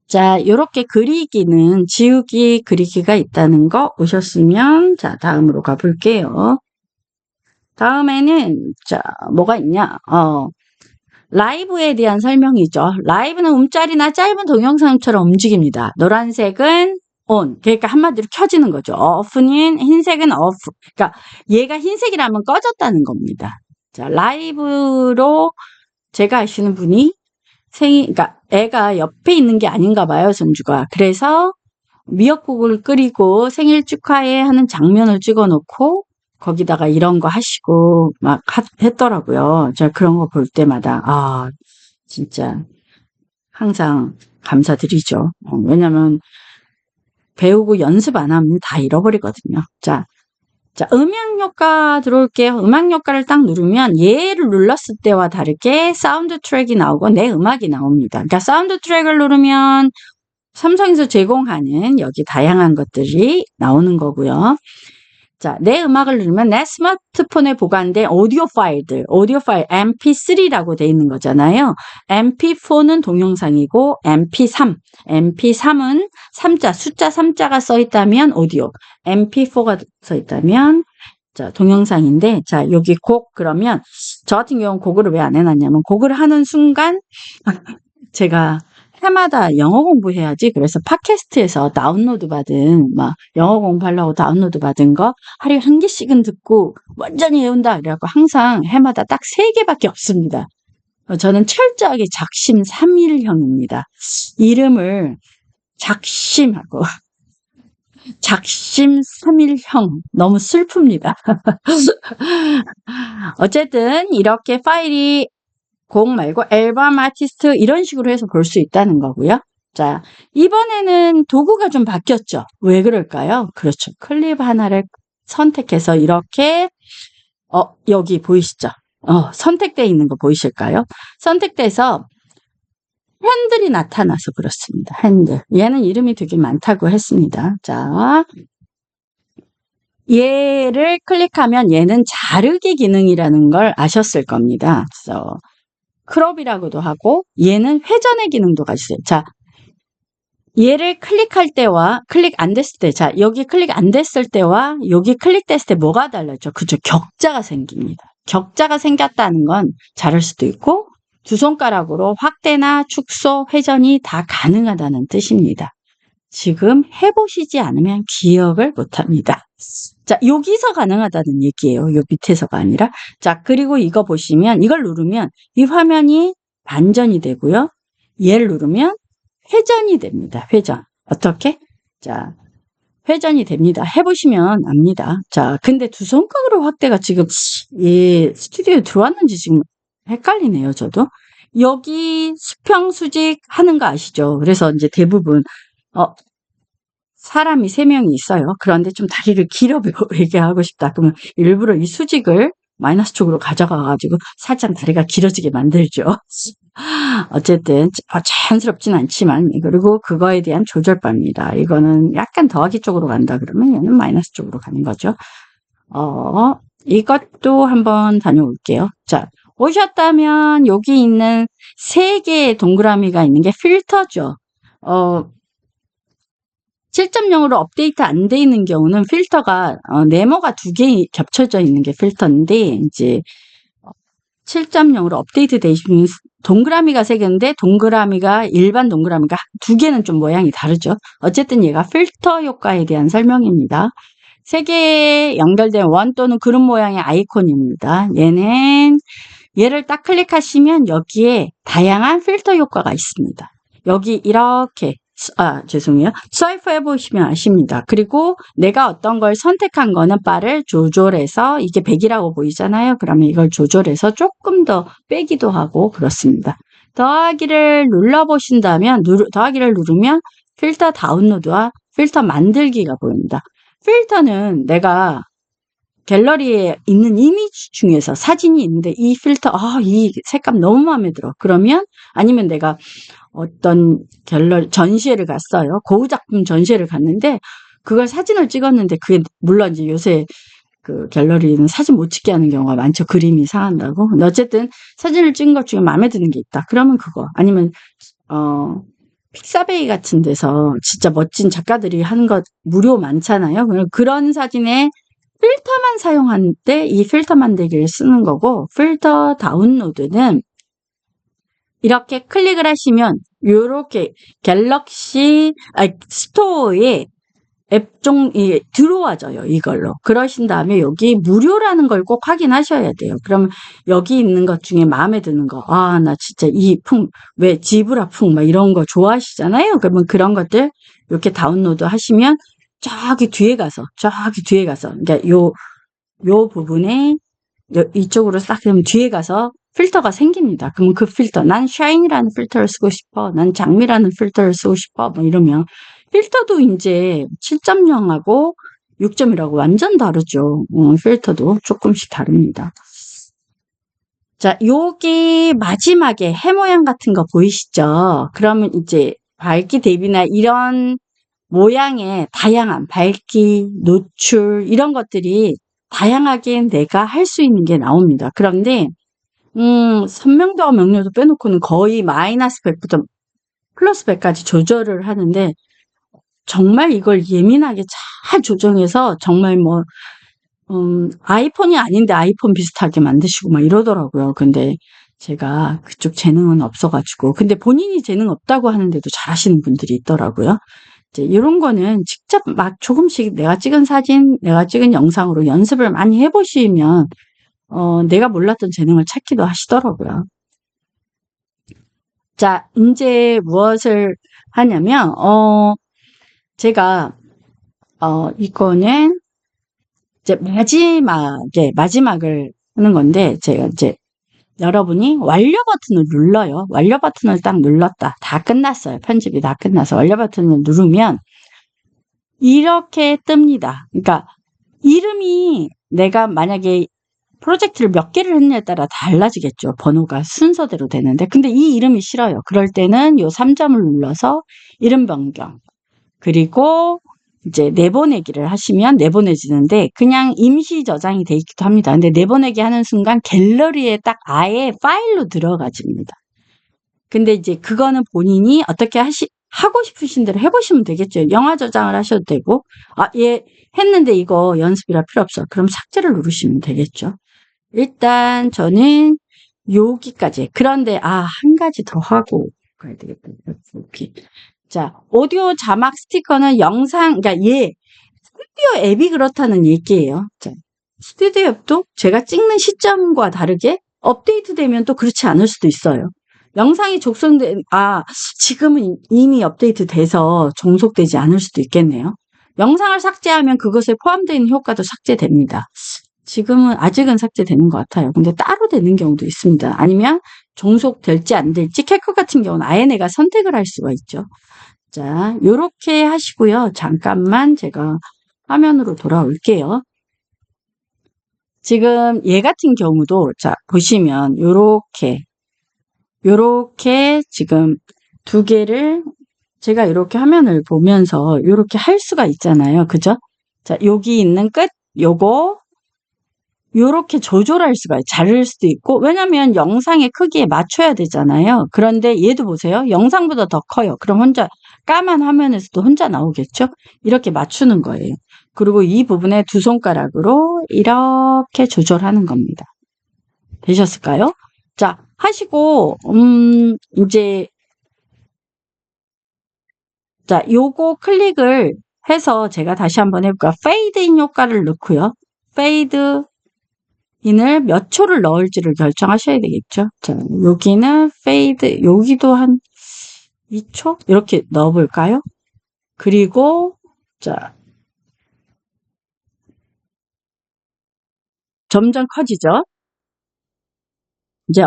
Speaker 1: 자, 요렇게 그리기는 지우기 그리기가 있다는 거 오셨으면, 자, 다음으로 가볼게요. 다음에는, 자, 뭐가 있냐, 라이브에 대한 설명이죠. 라이브는 움짤이나 짧은 동영상처럼 움직입니다. 노란색은 on, 그러니까 한마디로 켜지는 거죠. off는 흰색은 off. 그러니까 얘가 흰색이라면 꺼졌다는 겁니다. 자, 라이브로 제가 아시는 분이 그러니까 애가 옆에 있는 게 아닌가 봐요, 손주가. 그래서 미역국을 끓이고 생일 축하해 하는 장면을 찍어 놓고 거기다가 이런 거 하시고 막 했더라고요. 제가 그런 거 볼 때마다 진짜 항상 감사드리죠. 왜냐면 배우고 연습 안 하면 다 잃어버리거든요. 자, 음향 효과 들어올게요. 음악 효과를 딱 누르면 얘를 눌렀을 때와 다르게 사운드 트랙이 나오고 내 음악이 나옵니다. 그러니까 사운드 트랙을 누르면 삼성에서 제공하는 여기 다양한 것들이 나오는 거고요. 자, 내 음악을 누르면 내 스마트폰에 보관된 오디오 파일 MP3라고 돼 있는 거잖아요. MP4는 동영상이고 MP3은 숫자 3자가 써 있다면 오디오, MP4가 써 있다면 자, 동영상인데 자, 여기 곡 그러면 저 같은 경우는 곡을 왜 안 해놨냐면 곡을 하는 순간 제가 해마다 영어 공부해야지. 그래서 팟캐스트에서 다운로드 받은 막 영어 공부하려고 다운로드 받은 거 하루에 1개씩은 듣고 완전히 외운다. 그래갖고 항상 해마다 딱 3개밖에 없습니다. 저는 철저하게 작심 3일형입니다. 이름을 작심하고 작심 3일형 너무 슬픕니다. 어쨌든 이렇게 파일이 곡 말고 앨범 아티스트 이런 식으로 해서 볼 수 있다는 거고요. 자, 이번에는 도구가 좀 바뀌었죠. 왜 그럴까요? 그렇죠. 클립 하나를 선택해서 이렇게 여기 보이시죠? 선택되어 있는 거 보이실까요? 선택돼서 핸들이 나타나서 그렇습니다. 핸들. 얘는 이름이 되게 많다고 했습니다. 자, 얘를 클릭하면 얘는 자르기 기능이라는 걸 아셨을 겁니다. 그래서 크롭이라고도 하고 얘는 회전의 기능도 가지세요. 자, 얘를 클릭할 때와 클릭 안 됐을 때, 자, 여기 클릭 안 됐을 때와 여기 클릭됐을 때 뭐가 달라져? 그죠? 격자가 생깁니다. 격자가 생겼다는 건 자를 수도 있고 두 손가락으로 확대나 축소, 회전이 다 가능하다는 뜻입니다. 지금 해보시지 않으면 기억을 못합니다. 자, 여기서 가능하다는 얘기예요. 요 밑에서가 아니라. 자, 그리고 이거 보시면 이걸 누르면 이 화면이 반전이 되고요. 얘를 누르면 회전이 됩니다. 회전. 어떻게? 자, 회전이 됩니다. 해보시면 압니다. 자, 근데 두 손가락으로 확대가 지금 예, 스튜디오에 들어왔는지 지금 헷갈리네요. 저도. 여기 수평 수직 하는 거 아시죠? 그래서 이제 대부분 사람이 3명이 있어요. 그런데 좀 다리를 길어 보이게 하고 싶다. 그러면 일부러 이 수직을 마이너스 쪽으로 가져가가지고 살짝 다리가 길어지게 만들죠. 어쨌든 자연스럽진 않지만 그리고 그거에 대한 조절바입니다. 이거는 약간 더하기 쪽으로 간다 그러면 얘는 마이너스 쪽으로 가는 거죠. 이것도 한번 다녀올게요. 자, 오셨다면 여기 있는 3개의 동그라미가 있는 게 필터죠. 7.0으로 업데이트 안 돼 있는 경우는 필터가 네모가 2개 겹쳐져 있는 게 필터인데 이제 7.0으로 업데이트 돼 있으면 동그라미가 3개인데 동그라미가 일반 동그라미가 2개는 좀 모양이 다르죠. 어쨌든 얘가 필터 효과에 대한 설명입니다. 3개에 연결된 원 또는 그룹 모양의 아이콘입니다. 얘를 딱 클릭하시면 여기에 다양한 필터 효과가 있습니다. 여기 이렇게 죄송해요. 스와이프 해보시면 아십니다. 그리고 내가 어떤 걸 선택한 거는 바를 조절해서 이게 100이라고 보이잖아요. 그러면 이걸 조절해서 조금 더 빼기도 하고 그렇습니다. 더하기를 눌러보신다면 더하기를 누르면 필터 다운로드와 필터 만들기가 보입니다. 필터는 내가 갤러리에 있는 이미지 중에서 사진이 있는데 이 필터 이 색감 너무 마음에 들어. 그러면 아니면 내가 어떤 갤러리 전시회를 갔어요. 고흐작품 전시회를 갔는데 그걸 사진을 찍었는데 그게 물론 이제 요새 그 갤러리는 사진 못 찍게 하는 경우가 많죠. 그림이 상한다고. 근데 어쨌든 사진을 찍은 것 중에 마음에 드는 게 있다. 그러면 그거 아니면 픽사베이 같은 데서 진짜 멋진 작가들이 하는 것 무료 많잖아요. 그런 사진에 필터만 사용할 때 이 필터 만들기를 쓰는 거고 필터 다운로드는 이렇게 클릭을 하시면 요렇게 갤럭시 스토어에 앱종이 들어와져요. 이걸로. 그러신 다음에 여기 무료라는 걸 꼭 확인하셔야 돼요. 그러면 여기 있는 것 중에 마음에 드는 거 나 진짜 왜 지브라풍 막 이런 거 좋아하시잖아요. 그러면 그런 것들 이렇게 다운로드 하시면 저기 뒤에 가서 그러니까 요 부분에 이쪽으로 싹 되면 뒤에 가서 필터가 생깁니다. 그러면 그 필터, 난 샤인이라는 필터를 쓰고 싶어, 난 장미라는 필터를 쓰고 싶어, 뭐 이러면 필터도 이제 7.0하고 6.1하고 완전 다르죠. 필터도 조금씩 다릅니다. 자, 여기 마지막에 해 모양 같은 거 보이시죠? 그러면 이제 밝기 대비나 이런 모양의 다양한 밝기, 노출 이런 것들이 다양하게 내가 할 수 있는 게 나옵니다. 그런데 선명도와 명료도 빼놓고는 거의 마이너스 100부터 플러스 100까지 조절을 하는데 정말 이걸 예민하게 잘 조정해서 정말 아이폰이 아닌데 아이폰 비슷하게 만드시고 막 이러더라고요. 근데 제가 그쪽 재능은 없어가지고 근데 본인이 재능 없다고 하는데도 잘하시는 분들이 있더라고요. 이제 이런 거는 직접 막 조금씩 내가 찍은 사진, 내가 찍은 영상으로 연습을 많이 해보시면 내가 몰랐던 재능을 찾기도 하시더라고요. 자, 이제 무엇을 하냐면 제가 이거는 이제 마지막을 하는 건데 제가 이제 여러분이 완료 버튼을 눌러요. 완료 버튼을 딱 눌렀다. 다 끝났어요. 편집이 다 끝나서 완료 버튼을 누르면 이렇게 뜹니다. 그러니까 이름이 내가 만약에 프로젝트를 몇 개를 했냐에 따라 달라지겠죠. 번호가 순서대로 되는데. 근데 이 이름이 싫어요. 그럴 때는 요 3점을 눌러서 이름 변경. 그리고 이제 내보내기를 하시면 내보내지는데 그냥 임시 저장이 돼 있기도 합니다. 근데 내보내기 하는 순간 갤러리에 딱 아예 파일로 들어가집니다. 근데 이제 그거는 본인이 어떻게 하고 싶으신 대로 해보시면 되겠죠. 영화 저장을 하셔도 되고, 얘 했는데 이거 연습이라 필요 없어. 그럼 삭제를 누르시면 되겠죠. 일단 저는 여기까지. 그런데 한 가지 더 하고 가야 되겠다. 여기. 자, 오디오 자막 스티커는 영상, 그러니까 스튜디오 앱이 그렇다는 얘기예요. 자, 스튜디오 앱도 제가 찍는 시점과 다르게 업데이트되면 또 그렇지 않을 수도 있어요. 영상이 지금은 이미 업데이트 돼서 종속되지 않을 수도 있겠네요. 영상을 삭제하면 그것에 포함되어 있는 효과도 삭제됩니다. 지금은 아직은 삭제되는 것 같아요. 근데 따로 되는 경우도 있습니다. 아니면 종속될지 안 될지 캐컷 같은 경우는 아예 내가 선택을 할 수가 있죠. 자, 요렇게 하시고요. 잠깐만 제가 화면으로 돌아올게요. 지금 얘 같은 경우도 자 보시면 요렇게 지금 두 개를 제가 이렇게 화면을 보면서 요렇게 할 수가 있잖아요. 그죠? 자, 여기 있는 끝 요거 요렇게 조절할 수가 자를 수도 있고 왜냐면 영상의 크기에 맞춰야 되잖아요. 그런데 얘도 보세요. 영상보다 더 커요. 그럼 혼자 까만 화면에서도 혼자 나오겠죠? 이렇게 맞추는 거예요. 그리고 이 부분에 두 손가락으로 이렇게 조절하는 겁니다. 되셨을까요? 자, 하시고 이제 자, 요거 클릭을 해서 제가 다시 한번 해볼까요? 페이드 인 효과를 넣고요. 페이드 인을 몇 초를 넣을지를 결정하셔야 되겠죠. 자, 여기는 페이드, 여기도 한 2초? 이렇게 넣어볼까요? 그리고, 자, 점점 커지죠? 이제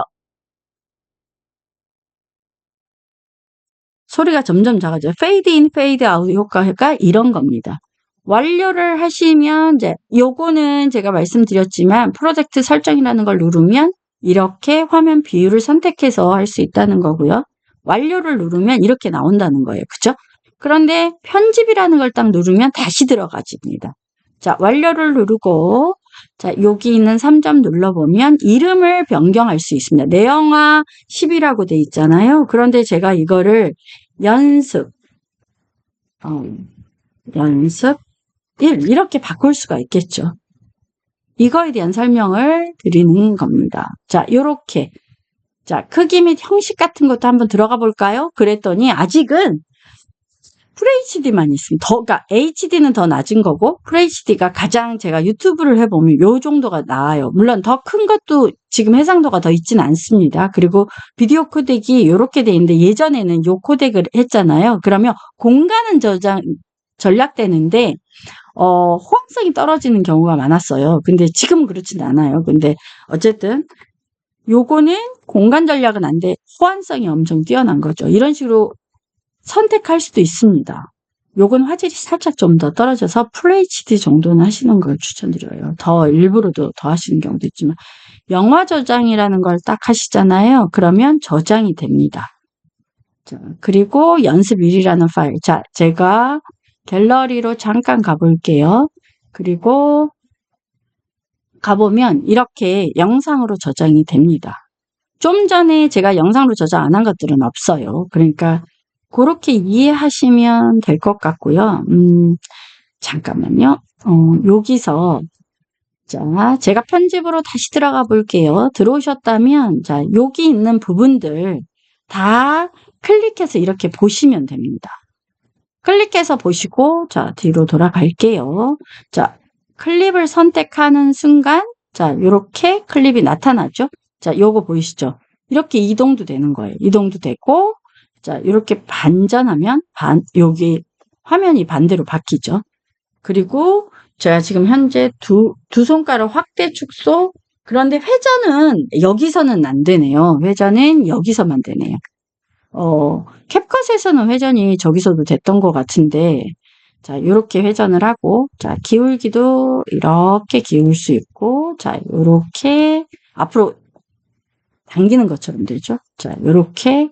Speaker 1: 소리가 점점 작아져요. 페이드 인, 페이드 아웃 효과가 이런 겁니다. 완료를 하시면 이제 요거는 제가 말씀드렸지만 프로젝트 설정이라는 걸 누르면 이렇게 화면 비율을 선택해서 할 수 있다는 거고요. 완료를 누르면 이렇게 나온다는 거예요. 그죠? 그런데 편집이라는 걸 딱 누르면 다시 들어가집니다. 자, 완료를 누르고 자, 여기 있는 3점 눌러보면 이름을 변경할 수 있습니다. 내 영화 10이라고 돼 있잖아요. 그런데 제가 이거를 연습 연습 1 이렇게 바꿀 수가 있겠죠. 이거에 대한 설명을 드리는 겁니다. 자, 요렇게 자, 크기 및 형식 같은 것도 한번 들어가 볼까요? 그랬더니 아직은 FHD만 있습니다. 그러니까 HD는 더 낮은 거고 FHD가 가장 제가 유튜브를 해보면 요 정도가 나아요. 물론 더 큰 것도 지금 해상도가 더 있지는 않습니다. 그리고 비디오 코덱이 이렇게 돼 있는데 예전에는 요 코덱을 했잖아요. 그러면 공간은 전략되는데 호환성이 떨어지는 경우가 많았어요. 근데 지금은 그렇진 않아요. 근데 어쨌든 요거는 공간 전략은 안 돼. 호환성이 엄청 뛰어난 거죠. 이런 식으로 선택할 수도 있습니다. 요건 화질이 살짝 좀 더 떨어져서 FHD 정도는 하시는 걸 추천드려요. 더 일부러도 더 하시는 경우도 있지만 영화 저장이라는 걸 딱 하시잖아요. 그러면 저장이 됩니다. 자, 그리고 연습 1이라는 파일. 자, 제가 갤러리로 잠깐 가볼게요. 그리고 가보면 이렇게 영상으로 저장이 됩니다. 좀 전에 제가 영상으로 저장 안 한 것들은 없어요. 그러니까 그렇게 이해하시면 될 것 같고요. 잠깐만요. 여기서 자, 제가 편집으로 다시 들어가 볼게요. 들어오셨다면 자, 여기 있는 부분들 다 클릭해서 이렇게 보시면 됩니다. 클릭해서 보시고 자, 뒤로 돌아갈게요. 자, 클립을 선택하는 순간 자, 요렇게 클립이 나타나죠. 자, 요거 보이시죠? 이렇게 이동도 되는 거예요. 이동도 되고 자, 이렇게 반전하면 여기 화면이 반대로 바뀌죠. 그리고 제가 지금 현재 두 손가락 확대 축소 그런데 회전은 여기서는 안 되네요. 회전은 여기서만 되네요. 캡컷에서는 회전이 저기서도 됐던 것 같은데 자, 요렇게 회전을 하고, 자, 기울기도 이렇게 기울 수 있고, 자, 요렇게 앞으로 당기는 것처럼 되죠. 자, 요렇게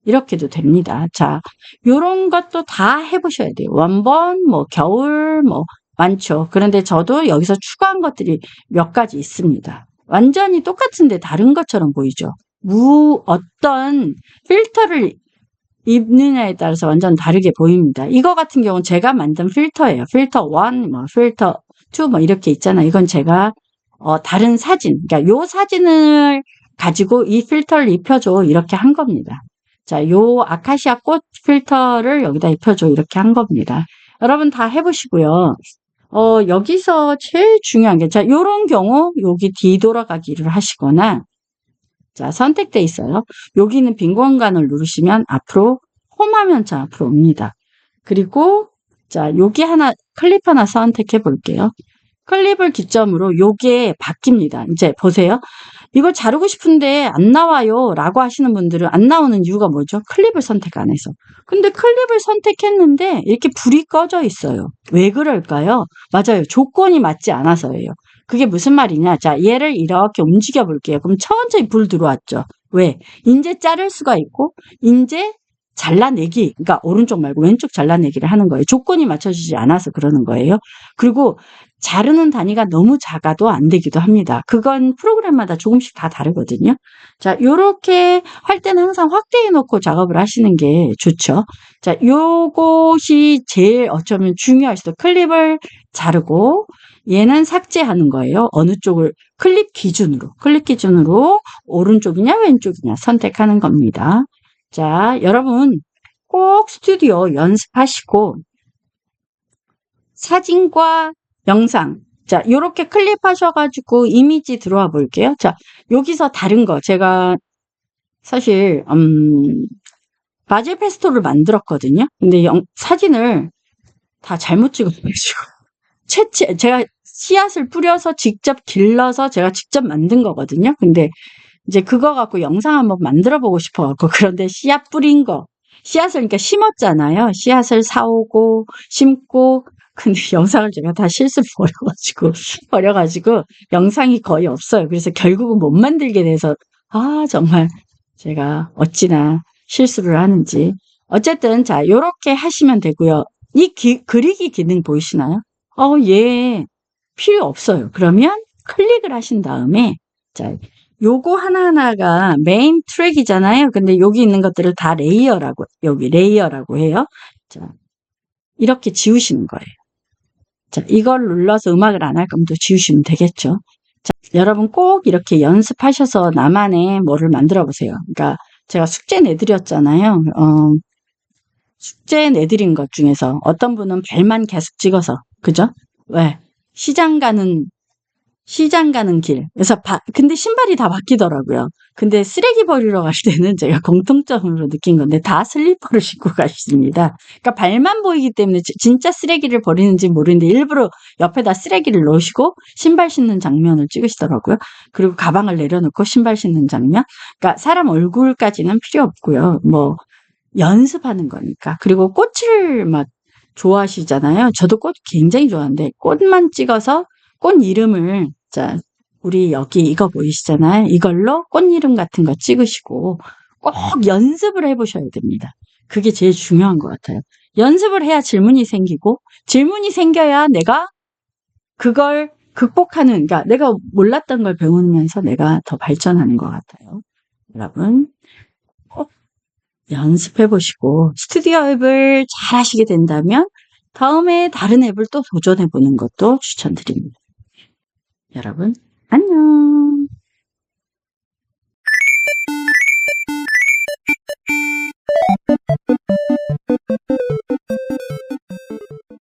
Speaker 1: 이렇게도 됩니다. 자, 요런 것도 다 해보셔야 돼요. 원본, 뭐, 겨울, 뭐, 많죠. 그런데 저도 여기서 추가한 것들이 몇 가지 있습니다. 완전히 똑같은데 다른 것처럼 보이죠. 어떤 필터를 입느냐에 따라서 완전 다르게 보입니다. 이거 같은 경우는 제가 만든 필터예요. 필터 1, 뭐, 필터 2, 뭐, 이렇게 있잖아요. 이건 제가, 다른 사진, 그러니까 요 사진을 가지고 이 필터를 입혀줘. 이렇게 한 겁니다. 자, 요 아카시아 꽃 필터를 여기다 입혀줘. 이렇게 한 겁니다. 여러분 다 해보시고요. 여기서 제일 중요한 게, 자, 요런 경우, 여기 뒤돌아가기를 하시거나, 자, 선택돼 있어요. 여기는 빈 공간을 누르시면 앞으로 홈하면 자 앞으로 옵니다. 그리고 자, 여기 하나 클립 하나 선택해 볼게요. 클립을 기점으로 요게 바뀝니다. 이제 보세요. 이걸 자르고 싶은데 안 나와요 라고 하시는 분들은 안 나오는 이유가 뭐죠? 클립을 선택 안 해서. 근데 클립을 선택했는데 이렇게 불이 꺼져 있어요. 왜 그럴까요? 맞아요. 조건이 맞지 않아서예요. 그게 무슨 말이냐? 자, 얘를 이렇게 움직여 볼게요. 그럼 천천히 불 들어왔죠. 왜? 인제 자를 수가 있고, 인제 잘라내기, 그러니까 오른쪽 말고 왼쪽 잘라내기를 하는 거예요. 조건이 맞춰지지 않아서 그러는 거예요. 그리고 자르는 단위가 너무 작아도 안 되기도 합니다. 그건 프로그램마다 조금씩 다 다르거든요. 자, 요렇게 할 때는 항상 확대해 놓고 작업을 하시는 게 좋죠. 자, 요것이 제일 어쩌면 중요할 수도. 클립을 자르고 얘는 삭제하는 거예요. 어느 쪽을 클립 기준으로 오른쪽이냐 왼쪽이냐 선택하는 겁니다. 자, 여러분 꼭 스튜디오 연습하시고 사진과 영상, 자, 요렇게 클립하셔가지고 이미지 들어와 볼게요. 자, 여기서 다른 거 제가 사실 바질 페스토를 만들었거든요. 근데 사진을 다 잘못 찍어가지고 제가 씨앗을 뿌려서 직접 길러서 제가 직접 만든 거거든요. 근데 이제 그거 갖고 영상 한번 만들어 보고 싶어갖고, 그런데 씨앗 뿌린 거, 씨앗을 그러니까 심었잖아요. 씨앗을 사오고 심고, 근데 영상을 제가 다 실수 버려가지고 영상이 거의 없어요. 그래서 결국은 못 만들게 돼서 정말 제가 어찌나 실수를 하는지. 어쨌든 자, 요렇게 하시면 되고요. 이 그리기 기능 보이시나요? 얘 필요 없어요. 그러면 클릭을 하신 다음에 자, 요거 하나하나가 메인 트랙이잖아요. 근데 여기 있는 것들을 다 여기 레이어라고 해요. 자, 이렇게 지우시는 거예요. 자, 이걸 눌러서 음악을 안 할 거면 또 지우시면 되겠죠. 자, 여러분 꼭 이렇게 연습하셔서 나만의 뭐를 만들어 보세요. 그러니까 제가 숙제 내드렸잖아요. 숙제 내드린 것 중에서 어떤 분은 발만 계속 찍어서, 그죠? 왜? 시장 가는 길. 그래서 근데 신발이 다 바뀌더라고요. 근데 쓰레기 버리러 갈 때는 제가 공통점으로 느낀 건데 다 슬리퍼를 신고 가십니다. 그러니까 발만 보이기 때문에 진짜 쓰레기를 버리는지 모르는데 일부러 옆에다 쓰레기를 넣으시고 신발 신는 장면을 찍으시더라고요. 그리고 가방을 내려놓고 신발 신는 장면. 그러니까 사람 얼굴까지는 필요 없고요. 뭐 연습하는 거니까. 그리고 꽃을 막 좋아하시잖아요. 저도 꽃 굉장히 좋아하는데 꽃만 찍어서 꽃 이름을 자, 우리 여기 이거 보이시잖아요. 이걸로 꽃 이름 같은 거 찍으시고 꼭 연습을 해보셔야 됩니다. 그게 제일 중요한 것 같아요. 연습을 해야 질문이 생기고 질문이 생겨야 내가 그걸 극복하는, 그러니까 내가 몰랐던 걸 배우면서 내가 더 발전하는 것 같아요. 여러분 꼭 연습해 보시고 스튜디오 앱을 잘 하시게 된다면 다음에 다른 앱을 또 도전해 보는 것도 추천드립니다. 여러분 안녕.